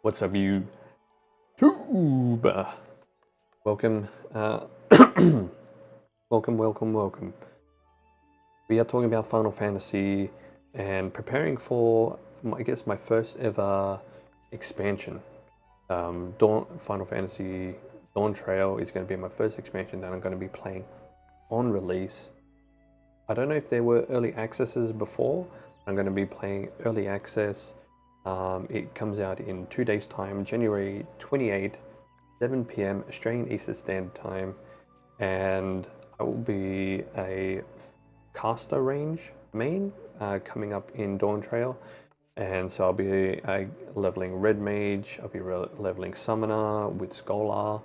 What's up, you tube? Welcome, welcome. We are talking about Final Fantasy and preparing for, I guess, my first ever expansion. Final Fantasy Dawntrail is going to be my first expansion that I'm going to be playing on release. I don't know if there were early accesses before. I'm going to be playing early access. It comes out in 2 days' time, January 28th, 7 p.m. Australian Eastern Standard Time, and I will be a caster range main coming up in Dawntrail, and so I'll be leveling Red Mage, I'll be leveling Summoner with Scholar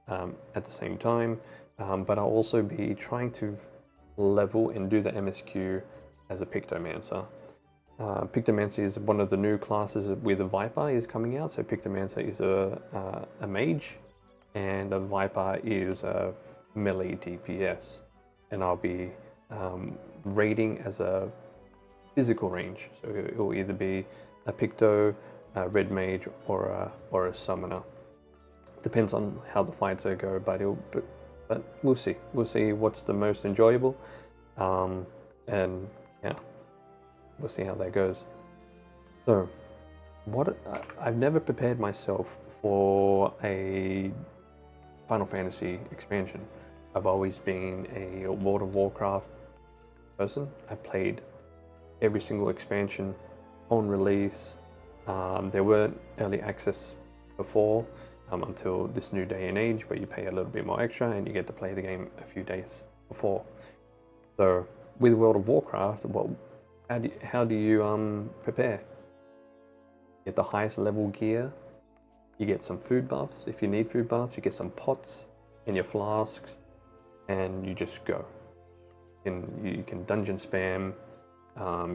at the same time, but I'll also be trying to level and do the MSQ as a Pictomancer. Pictomancer is one of the new classes with a Viper is coming out. So Pictomancer is a mage, and a Viper is a melee DPS. And I'll be raiding as a physical range. So it will either be a Picto, a Red Mage, or a Summoner. Depends on how the fights go, but we'll see. We'll see what's the most enjoyable, and yeah. We'll see how that goes. So, I've never prepared myself for a Final Fantasy expansion. I've always been a World of Warcraft person. I've played every single expansion on release. There weren't early access before until this new day and age where you pay a little bit more extra and you get to play the game a few days before. So with World of Warcraft, how do you prepare? Get the highest level gear, you get some food buffs. If you need food buffs, you get some pots and your flasks, and you just go. You can dungeon spam,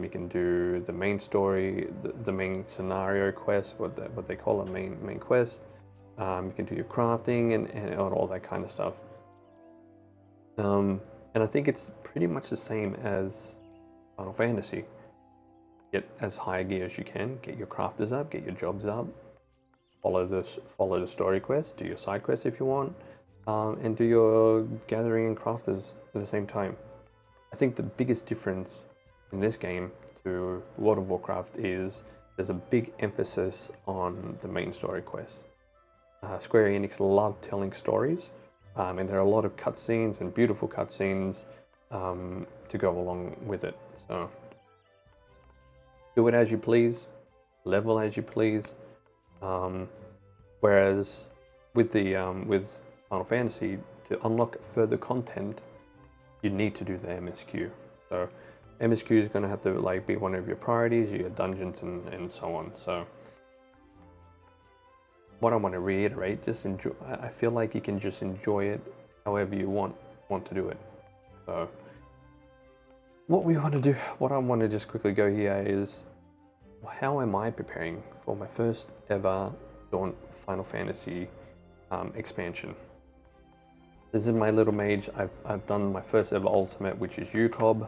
you can do the main story, the main scenario quest, what they call a main quest. You can do your crafting and all that kind of stuff. And I think it's pretty much the same as Final Fantasy. Get as high gear as you can, get your crafters up, get your jobs up, follow the story quest, do your side quests if you want, and do your gathering and crafters at the same time. I think the biggest difference in this game to World of Warcraft is there's a big emphasis on the main story quests. Square Enix love telling stories, and there are a lot of cutscenes and beautiful cutscenes to go along with it. So do it as you please, level as you please. Whereas with Final Fantasy, to unlock further content, you need to do the MSQ. So MSQ is going to have to be one of your priorities, your dungeons and so on. So what I want to reiterate, just enjoy. I feel like you can just enjoy it however you want to do it. So what I want to just quickly go here is, how am I preparing for my first ever Final Fantasy expansion? This is my little mage. I've done my first ever ultimate, which is UCOB,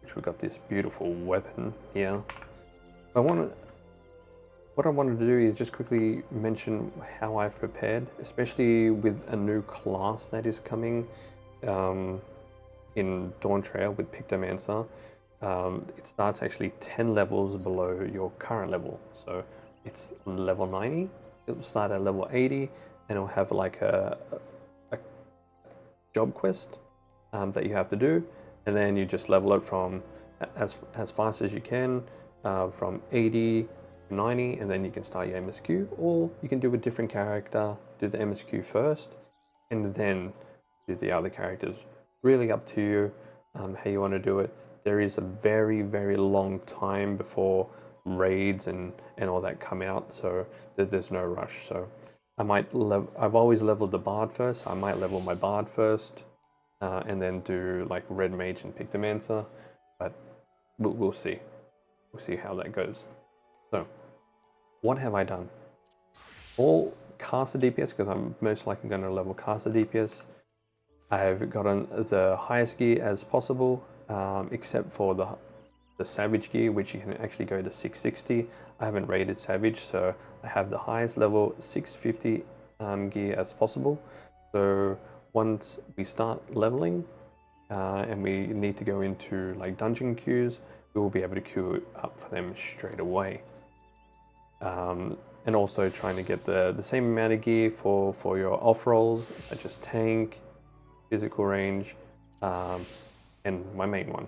which we got this beautiful weapon here. What I wanted to do is just quickly mention how I've prepared, especially with a new class that is coming in Dawntrail with Pictomancer. It starts actually 10 levels below your current level. So it's level 90, it'll start at level 80, and it'll have like a job quest that you have to do, and then you just level it from as fast as you can, from 80 to 90, and then you can start your MSQ, or you can do a different character, do the MSQ first, and then do the other characters. Really up to you how you want to do it. There is a very, very long time before raids and all that come out, so there's no rush. So I've always leveled the Bard first. I might level my Bard first, and then do like Red Mage and Pictomancer, but we'll see. We'll see how that goes. So, what have I done? All caster DPS, because I'm most likely going to level caster DPS. I've gotten the highest gear as possible, except for the the Savage gear, which you can actually go to 660. I haven't rated Savage, so I have the highest level 650 gear as possible. So once we start leveling and we need to go into like dungeon queues, we will be able to queue up for them straight away. And also trying to get the same amount of gear for your off rolls, such as tank, physical range, and my main one.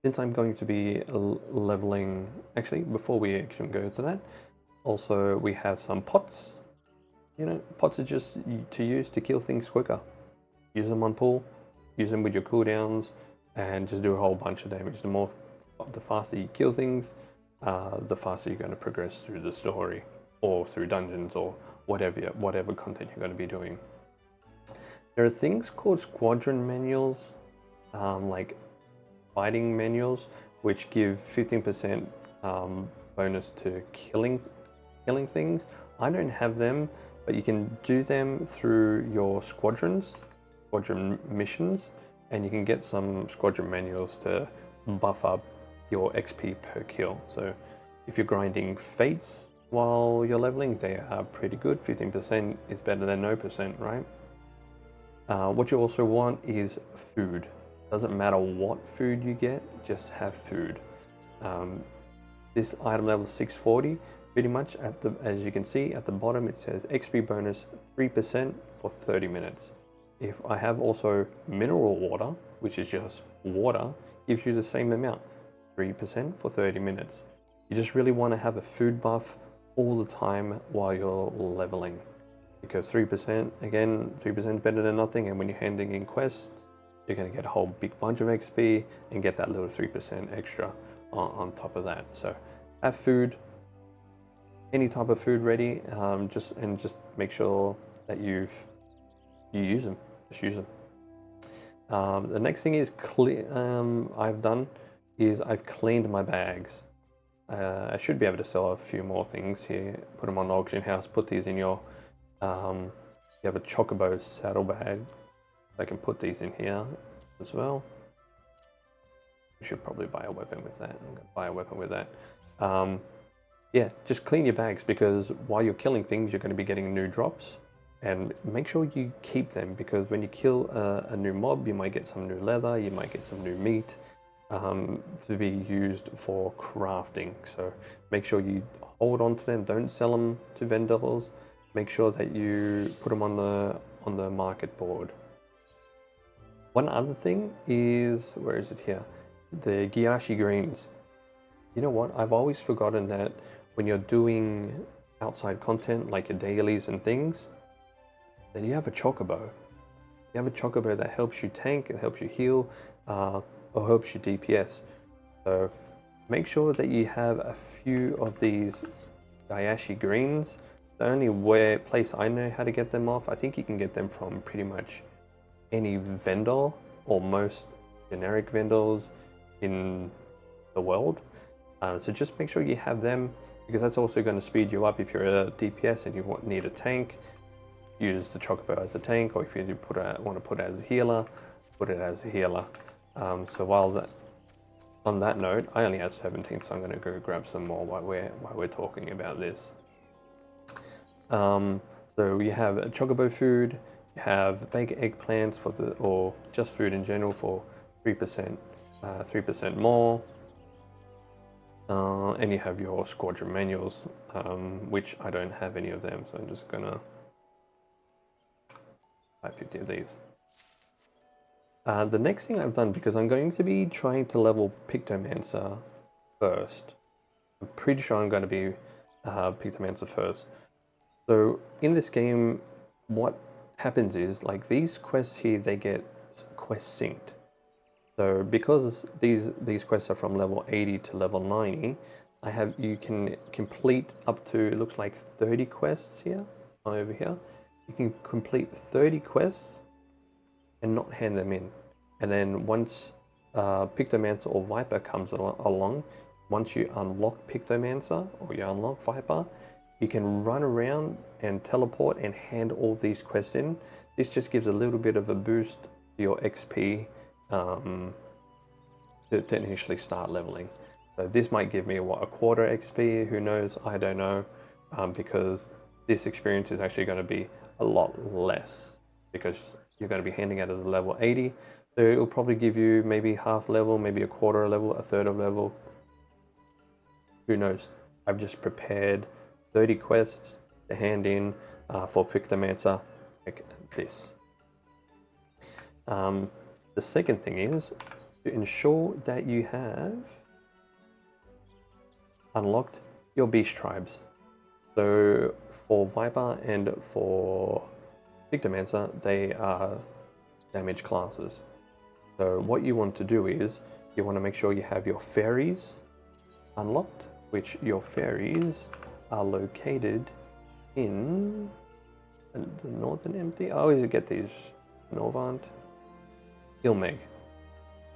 Since I'm going to be leveling, actually, before we actually go to that, also we have some pots. You know, pots are just to use to kill things quicker. Use them on pull, use them with your cooldowns, and just do a whole bunch of damage. The faster you kill things, the faster you're going to progress through the story, or through dungeons, or whatever content you're going to be doing. There are things called squadron manuals, like fighting manuals, which give 15% bonus to killing things. I don't have them, but you can do them through your squadron missions, and you can get some squadron manuals to buff up your XP per kill. So if you're grinding fates while you're leveling, they are pretty good. 15% is better than 0%, right? What you also want is food. Doesn't matter what food you get, just have food. This item level 640, pretty much as you can see at the bottom, it says XP bonus 3% for 30 minutes. If I have also mineral water, which is just water, gives you the same amount, 3% for 30 minutes. You just really want to have a food buff all the time while you're leveling, because 3%, again, 3% better than nothing, and when you're handing in quests, you're going to get a whole big bunch of XP and get that little 3% extra on top of that. So have food, any type of food ready, just make sure that you use them. Just use them. The next thing is I've cleaned my bags. I should be able to sell a few more things here. Put them on the auction house. Put these in your. You have a Chocobo saddlebag. I can put these in here as well. You should probably buy a weapon with that. I'm going to buy a weapon with that. Yeah, just clean your bags, because while you're killing things, you're going to be getting new drops. And make sure you keep them, because when you kill a new mob, you might get some new leather, you might get some new meat to be used for crafting. So make sure you hold on to them. Don't sell them to vendors. Make sure that you put them on the market board. One other thing is, where is it here? The Gyashi greens. You know what? I've always forgotten that when you're doing outside content, like your dailies and things, then you have a Chocobo. You have a Chocobo that helps you tank, it helps you heal, or helps you DPS. So make sure that you have a few of these Gyashi greens. The only place I know how to get them off, I think you can get them from pretty much any vendor or most generic vendors in the world. So just make sure you have them, because that's also going to speed you up if you're a DPS and you need a tank. Use the Chocobo as a tank, or if you want to put it as a healer, put it as a healer. So on that note, I only have 17, so I'm going to go grab some more while we're talking about this. So you have a Chocobo food, you have baked eggplants or just food in general for 3% more. And you have your squadron manuals, which I don't have any of them, so I'm just gonna buy 50 of these. The next thing I've done, because I'm going to be trying to level Pictomancer first. I'm pretty sure I'm going to be Pictomancer first. So in this game, what happens is, like, these quests here, they get quest synced. So because these quests are from level 80 to level 90, you can complete up to, it looks like 30 quests here, over here. You can complete 30 quests and not hand them in. And then once Pictomancer or Viper comes along, once you unlock Pictomancer or you unlock Viper, you can run around and teleport and hand all these quests in. This just gives a little bit of a boost to your XP to initially start leveling. So this might give me what, a quarter XP, who knows, I don't know, because this experience is actually going to be a lot less because you're going to be handing out as a level 80. So it'll probably give you maybe half level, maybe a quarter of level, a third of level. Who knows? I've just prepared 30 quests to hand in for Pick the Mancer like this. The second thing is to ensure that you have unlocked your beast tribes. So for Viper and for Victormancer, they are damage classes. So what you want to do is you want to make sure you have your fairies unlocked, which your fairies are located in the Northern Empty. I always get these. Norvant. Ilmeg.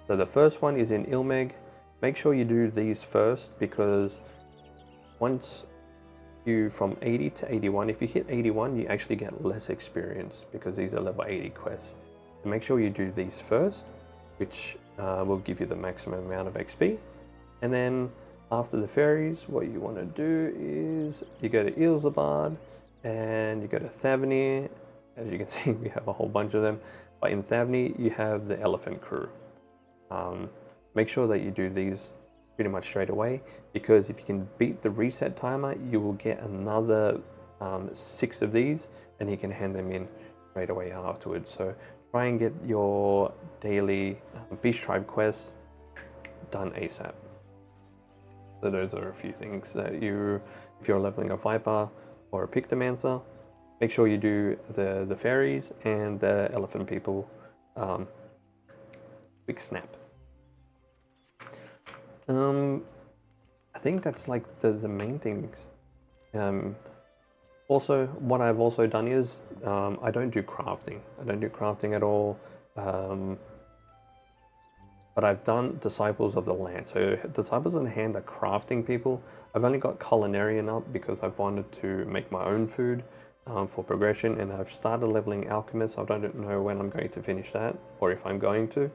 So the first one is in Ilmeg. Make sure you do these first because once you from 80 to 81, if you hit 81, you actually get less experience because these are level 80 quests. So make sure you do these first, which will give you the maximum amount of XP. And then after the fairies, what you want to do is you go to Ilzabad and you go to Thavnir. As you can see, we have a whole bunch of them. But in Thavnir, you have the elephant crew. Make sure that you do these pretty much straight away, because if you can beat the reset timer, you will get another 6 of these and you can hand them in straight away afterwards. So try and get your daily Beast Tribe quests done ASAP. So those are a few things that if you're leveling a Viper or a Pictomancer, make sure you do the fairies and the elephant people quick snap. I think that's like the main things. Also, what I've also done is I don't do crafting. I don't do crafting at all. But I've done Disciples of the Land. So Disciples of the Hand are crafting people. I've only got Culinarian up because I've wanted to make my own food for progression, and I've started leveling Alchemist. I don't know when I'm going to finish that, or if I'm going to.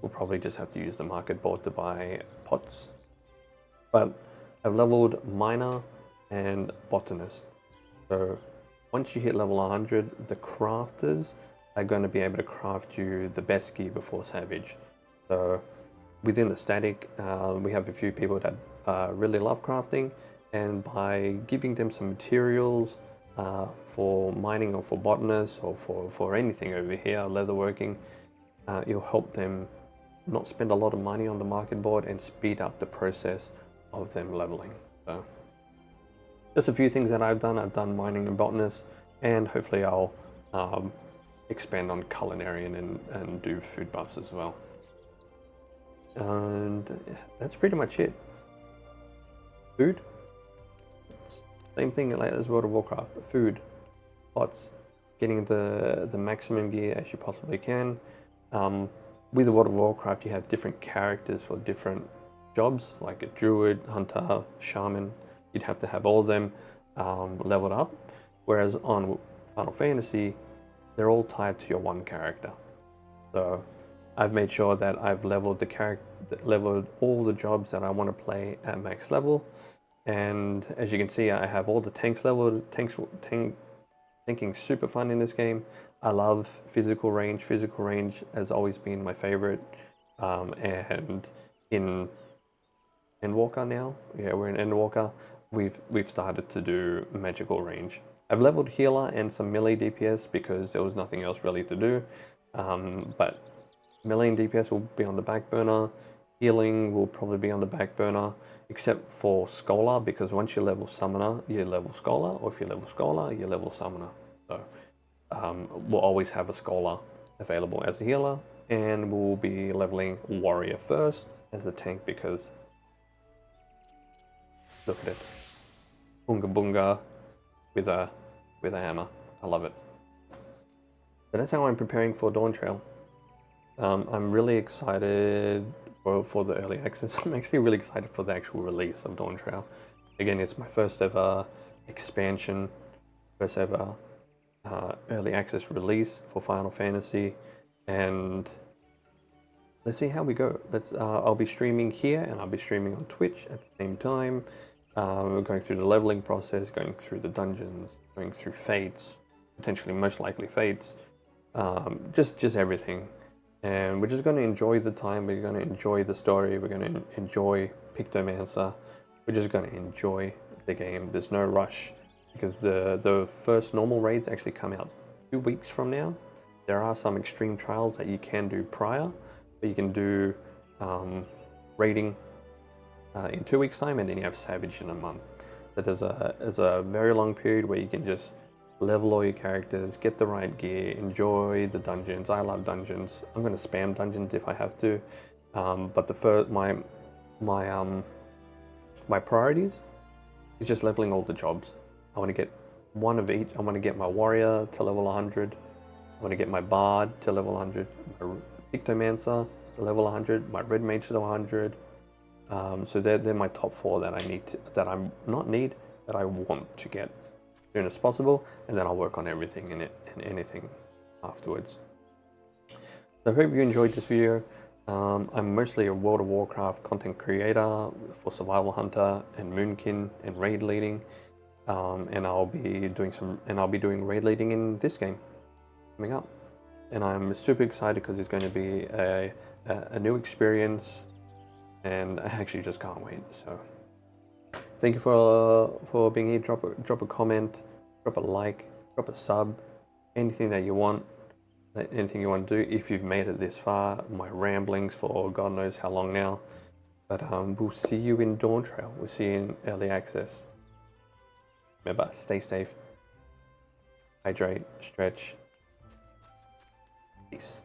We'll probably just have to use the market board to buy pots. But I've leveled Miner and Botanist. So once you hit level 100, the crafters are going to be able to craft you the best gear before Savage. So within the static, we have a few people that really love crafting, and by giving them some materials for mining or for botanists or for anything over here, leatherworking, it'll help them not spend a lot of money on the market board and speed up the process of them leveling. So just a few things that I've done mining and botanist, and hopefully I'll expand on Culinarian and do food buffs as well. And that's pretty much it. Food, same thing like as World of Warcraft. Food, pots, getting the maximum gear as you possibly can. With World of Warcraft, you have different characters for different jobs, like a druid, hunter, shaman. You'd have to have all of them leveled up. Whereas on Final Fantasy, they're all tied to your one character. So I've made sure that I've leveled leveled all the jobs that I want to play at max level. And as you can see, I have all the tanks leveled. Tanking's super fun in this game. I love physical range. Physical range has always been my favorite. And in Endwalker now, yeah, we're in Endwalker. We've started to do magical range. I've leveled healer and some melee DPS because there was nothing else really to do. But melee and DPS will be on the back burner. Healing will probably be on the back burner, except for Scholar, because once you level Summoner, you level Scholar, or if you level Scholar, you level Summoner. So we'll always have a Scholar available as a healer, and we'll be leveling Warrior first as a tank because look at it, Bunga Bunga with a hammer. I love it. So that's how I'm preparing for Dawntrail. I'm really excited for the early access. I'm actually really excited for the actual release of Dawntrail. Again, it's my first ever expansion, first ever early access release for Final Fantasy, and let's see how we go. I'll be streaming here and I'll be streaming on Twitch at the same time. We're going through the leveling process, going through the dungeons, going through fates, potentially most likely fates, just everything. And we're just going to enjoy the time. We're going to enjoy the story. We're going to enjoy Pictomancer. We're just going to enjoy the game. There's no rush because the first normal raids actually come out 2 weeks from now. There are some extreme trials that you can do prior, but you can do raiding in 2 weeks time, and then you have Savage in a month. So there's a very long period where you can just level all your characters, get the right gear, enjoy the dungeons. I love dungeons. I'm going to spam dungeons if I have to, but my priorities is just leveling all the jobs. I want to get one of each. I want to get my warrior to level 100. I want to get my bard to level 100, my Pictomancer to level 100, my red mage to 100. So they're my top 4 that I need to, that I'm not need, that I want to get as soon as possible, and then I'll work on everything in it and anything afterwards. So I hope you enjoyed this video. I'm mostly a World of Warcraft content creator for Survival Hunter and Moonkin and raid leading, and I'll be doing raid leading in this game coming up, and I'm super excited because it's going to be a new experience, and I actually just can't wait. So thank you for being here. Drop a comment, drop a like, drop a sub, anything that you want, anything you want to do. If you've made it this far, my ramblings for God knows how long now, but we'll see you in Dawntrail. We'll see you in early access. Remember, stay safe, hydrate, stretch. Peace.